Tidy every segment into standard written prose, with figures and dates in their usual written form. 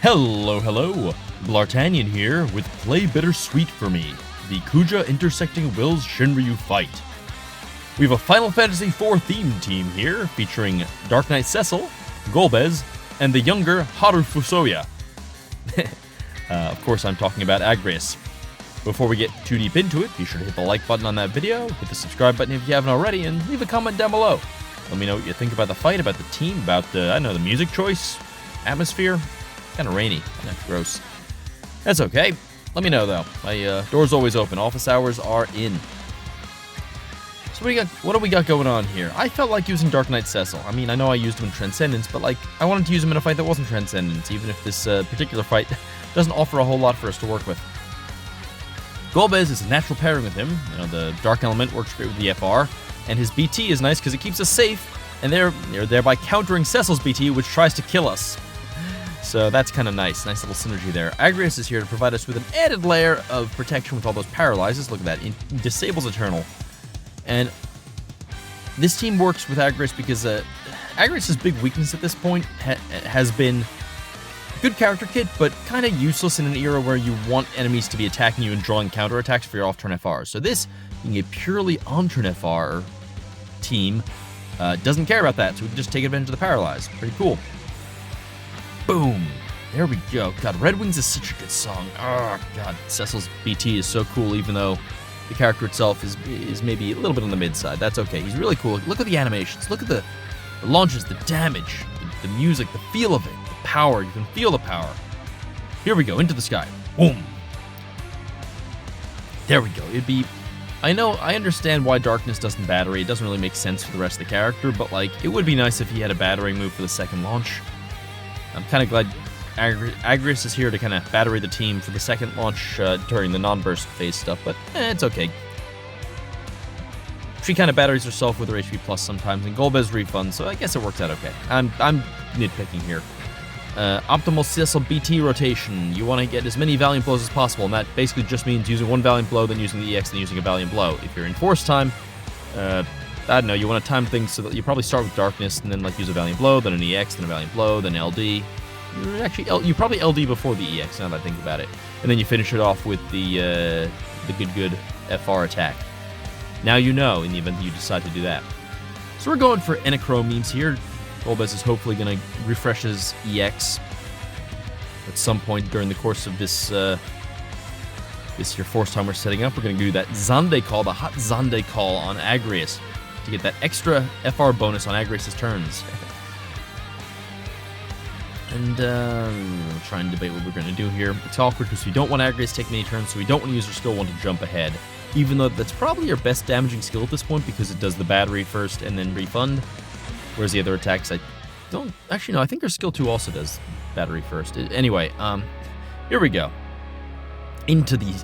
Hello, Bl'Artagnan here with Play Bittersweet for Me, the Kuja intersecting Wills Shinryu fight. We have a Final Fantasy IV themed team here, featuring Dark Knight Cecil, Golbez, and the younger Haru Fusoya. Of course, I'm talking about Agrias. Before we get too deep into it, be sure to hit the like button on that video, hit the subscribe button if you haven't already, and leave a comment down below. Let me know what you think about the fight, about the team, about the music choice, atmosphere. Kind of rainy, kind of gross. That's okay. Let me know though. My door's always open. Office hours are in. So what do we got going on here? I felt like using Dark Knight Cecil. I mean, I know I used him in Transcendence, but I wanted to use him in a fight that wasn't Transcendence, even if this particular fight doesn't offer a whole lot for us to work with. Golbez is a natural pairing with him. The Dark Element works great with the FR, and his BT is nice because it keeps us safe, and they're thereby countering Cecil's BT, which tries to kill us. So that's kind of nice little synergy there. Agrias is here to provide us with an added layer of protection with all those paralyzes. Look at that, it disables Eternal. And this team works with Agrias because Agrias' big weakness at this point has been good character kit, but kind of useless in an era where you want enemies to be attacking you and drawing counterattacks for your off-turn FRs. So this, being a purely on-turn FR team, doesn't care about that, so we can just take advantage of the paralyze. Pretty cool. Boom! There we go. God, Red Wings is such a good song. Oh, God. Cecil's BT is so cool, even though the character itself is maybe a little bit on the mid-side. That's okay. He's really cool. Look at the animations. Look at the launches, the damage, the music, the feel of it, the power. You can feel the power. Here we go. Into the sky. Boom! There we go. I understand why Darkness doesn't battery. It doesn't really make sense for the rest of the character, but, it would be nice if he had a battering move for the second launch. I'm kind of glad Agrias is here to kind of battery the team for the second launch during the non-burst phase stuff, but it's okay. She kind of batteries herself with her HP plus sometimes, and Golbez refunds, so I guess it works out okay. I'm nitpicking here. Optimal Cecil BT rotation. You want to get as many Valiant Blows as possible, and that basically just means using one Valiant Blow, then using the EX, then using a Valiant Blow. If you're in Force time, I don't know, you want to time things so that you probably start with Darkness and then use a Valiant Blow, then an EX, then a Valiant Blow, then LD. Actually, you probably LD before the EX, now that I think about it. And then you finish it off with the good FR attack. Now you know, in the event that you decide to do that. So we're going for Enacro memes here. Golbez is hopefully going to refresh his EX at some point during the course of this your Force time we're setting up. We're going to do that Zande call, the hot Zande call on Agrias, to get that extra FR bonus on Agrias' turns. And try and debate what we're going to do here. It's awkward because we don't want Agrias to take many turns, so we don't want to use our skill 1 to jump ahead. Even though that's probably our best damaging skill at this point because it does the battery first and then refund. Whereas the other attacks, I don't... Actually, no, I think our skill 2 also does battery first. Anyway, here we go. Into the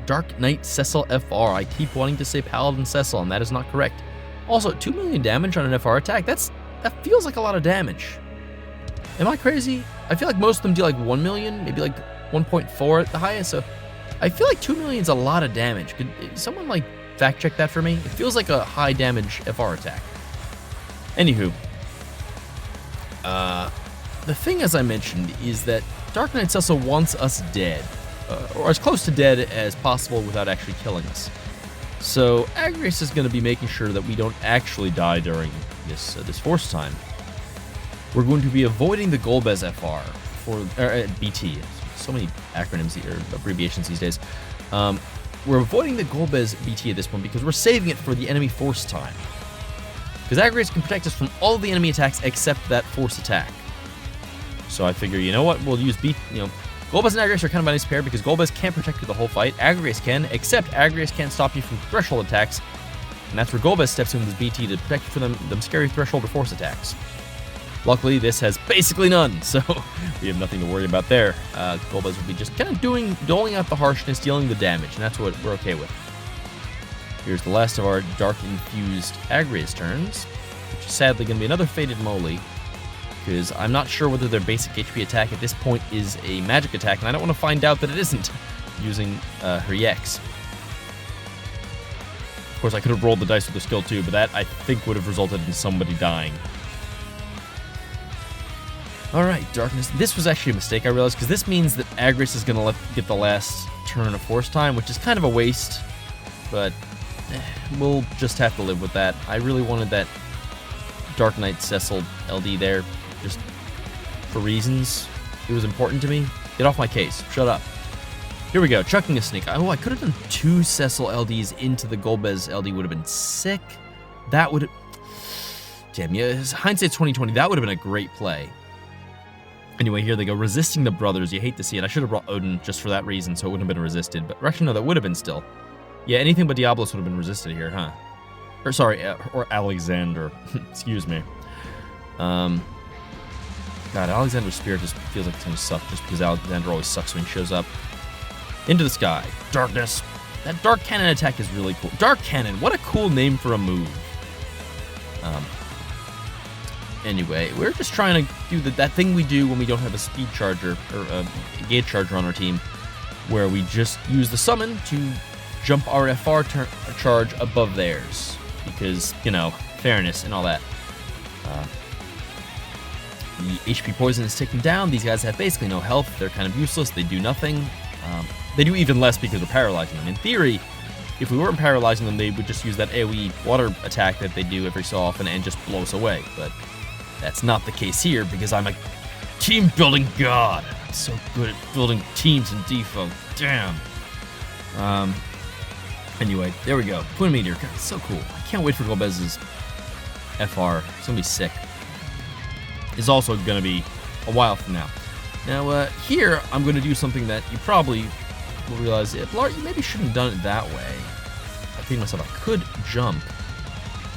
Dark Knight Cecil FR. I keep wanting to say Paladin Cecil, and that is not correct. Also, 2 million damage on an FR attack, that feels like a lot of damage. Am I crazy? I feel like most of them do 1 million, maybe 1.4 at the highest, so I feel like 2 million is a lot of damage. Could someone fact check that for me? It feels like a high damage FR attack. Anywho, the thing, as I mentioned, is that Dark Knight Cecil wants us dead, or as close to dead as possible without actually killing us. So Agrias is going to be making sure that we don't actually die during this Force time. We're going to be avoiding the Golbez FR or BT. So many acronyms or abbreviations these days. We're avoiding the Golbez BT at this point because we're saving it for the enemy Force time. Because Agrias can protect us from all the enemy attacks except that Force attack. So I figure, you know what, we'll use Golbez and Agrias are kind of a nice pair because Golbez can't protect you the whole fight. Agrias can, except Agrias can't stop you from threshold attacks. And that's where Golbez steps in with his BT to protect you from them scary threshold or Force attacks. Luckily, this has basically none, so we have nothing to worry about there. Golbez will be just kind of doling out the harshness, dealing the damage, and that's what we're okay with. Here's the last of our Dark-infused Agrias turns, which is sadly going to be another Faded Moly, because I'm not sure whether their basic HP attack at this point is a magic attack, and I don't want to find out that it isn't, using her EX. Of course, I could have rolled the dice with the skill too, but that, I think, would have resulted in somebody dying. Alright, Darkness. This was actually a mistake, I realized, because this means that Agris is going to get the last turn of Force Time, which is kind of a waste, but we'll just have to live with that. I really wanted that Dark Knight Cecil LD there, just for reasons. It was important to me. Get off my case. Shut up. Here we go, chucking a sneak. Oh, I could have done 2 Cecil LDs into the Golbez LD, would have been sick. That would have... Damn, yeah, hindsight 2020, that would have been a great play. Anyway, here they go, resisting the brothers. You hate to see it. I should have brought Odin just for that reason, so it wouldn't have been resisted. But actually, no, that would have been still. Yeah, anything but Diablos would have been resisted here, huh? Or sorry, or Alexander. Excuse me. God, Alexander's Spirit just feels like it's going to suck, just because Alexander always sucks when he shows up. Into the sky. Darkness. That Dark Cannon attack is really cool. Dark Cannon, what a cool name for a move. Anyway, we're just trying to do that thing we do when we don't have a speed charger, or a gauge charger on our team, where we just use the summon to jump our FR charge above theirs. Because, you know, fairness and all that. The HP poison is taken down. These guys have basically no health. They're kind of useless. They do nothing. They do even less because we're paralyzing them. In theory, if we weren't paralyzing them, they would just use that AoE water attack that they do every so often and just blow us away. But that's not the case here, because I'm a team-building god. I'm so good at building teams in DFFOO. Damn. Anyway, there we go. Twin Meteor. God, it's so cool. I can't wait for Golbez's FR. It's going to be sick. It's also going to be a while from now. Now, here, I'm going to do something that you probably will realize. Bl'Art, you maybe shouldn't have done it that way. I think to myself, I could jump,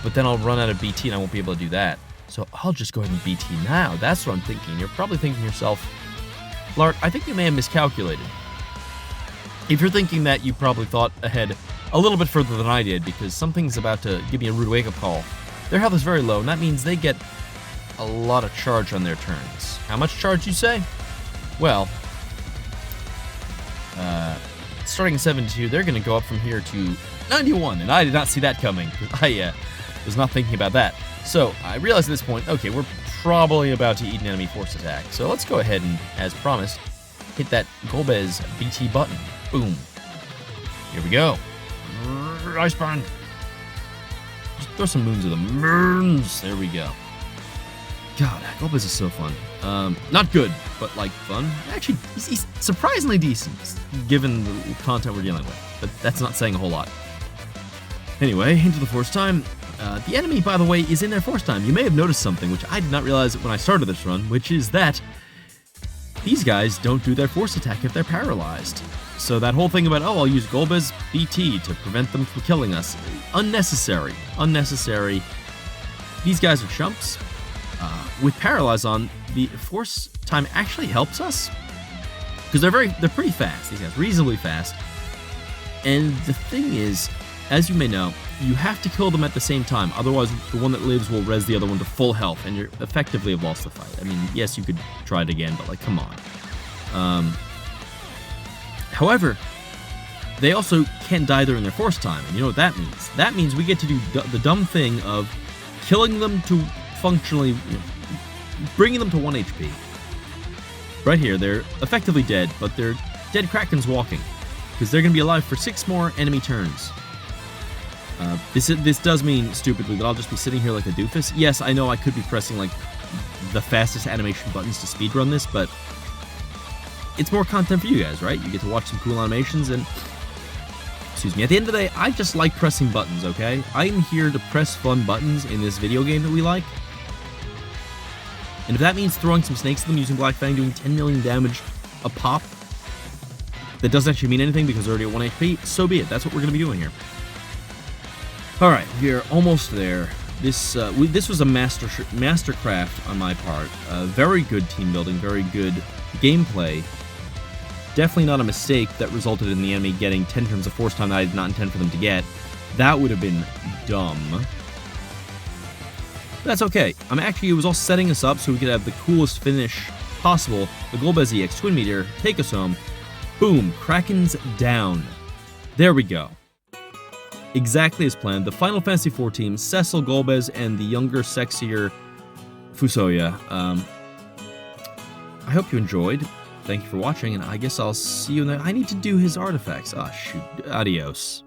but then I'll run out of BT and I won't be able to do that. So I'll just go ahead and BT now. That's what I'm thinking. You're probably thinking to yourself, Bl'Art, I think you may have miscalculated. If you're thinking that, you probably thought ahead a little bit further than I did, because something's about to give me a rude wake-up call. Their health is very low, and that means they get a lot of charge on their turns. How much charge, you say? Well, starting at 72, they're going to go up from here to 91, and I did not see that coming. I was not thinking about that. So, I realized at this point, okay, we're probably about to eat an enemy force attack. So let's go ahead and, as promised, hit that Golbez BT button. Boom. Here we go. Iceburn. Just throw some moons at them. Moons. There we go. God, Golbez is so fun. Not good, but like fun. Actually, he's surprisingly decent, given the content we're dealing with. But that's not saying a whole lot. Anyway, into the force time. The enemy, by the way, is in their force time. You may have noticed something, which I did not realize when I started this run, which is that these guys don't do their force attack if they're paralyzed. So that whole thing about, oh, I'll use Golbez BT to prevent them from killing us, unnecessary. Unnecessary. These guys are chumps. With Paralyze on, the force time actually helps us, because they're pretty fast, these guys, reasonably fast. And the thing is, as you may know, you have to kill them at the same time, otherwise the one that lives will res the other one to full health, and you effectively have lost the fight. I mean, yes, you could try it again, but like, come on. However, they also can't die during their force time, and you know what that means? That means we get to do the dumb thing of killing them to functionally, bringing them to 1 HP. Right here, they're effectively dead, but they're dead Krakens walking, because they're going to be alive for 6 more enemy turns. This does mean, stupidly, that I'll just be sitting here like a doofus. Yes, I know I could be pressing, like, the fastest animation buttons to speedrun this, but it's more content for you guys, right? You get to watch some cool animations, and excuse me, at the end of the day, I just like pressing buttons, okay? I am here to press fun buttons in this video game that we like. And if that means throwing some snakes at them using Black Fang, doing 10 million damage a pop, that doesn't actually mean anything because they're already at 1 HP, so be it. That's what we're going to be doing here. Alright, we're almost there. This was a mastercraft on my part. Very good team building, very good gameplay. Definitely not a mistake that resulted in the enemy getting 10 turns of force time that I did not intend for them to get. That would have been dumb. But that's okay. It was all setting us up so we could have the coolest finish possible. The Golbez EX Twin Meteor, take us home. Boom, Kraken's down. There we go. Exactly as planned. The Final Fantasy IV team, Cecil, Golbez, and the younger, sexier Fusoya. I hope you enjoyed. Thank you for watching, and I guess I'll see you in the... I need to do his artifacts. Ah, shoot. Adios.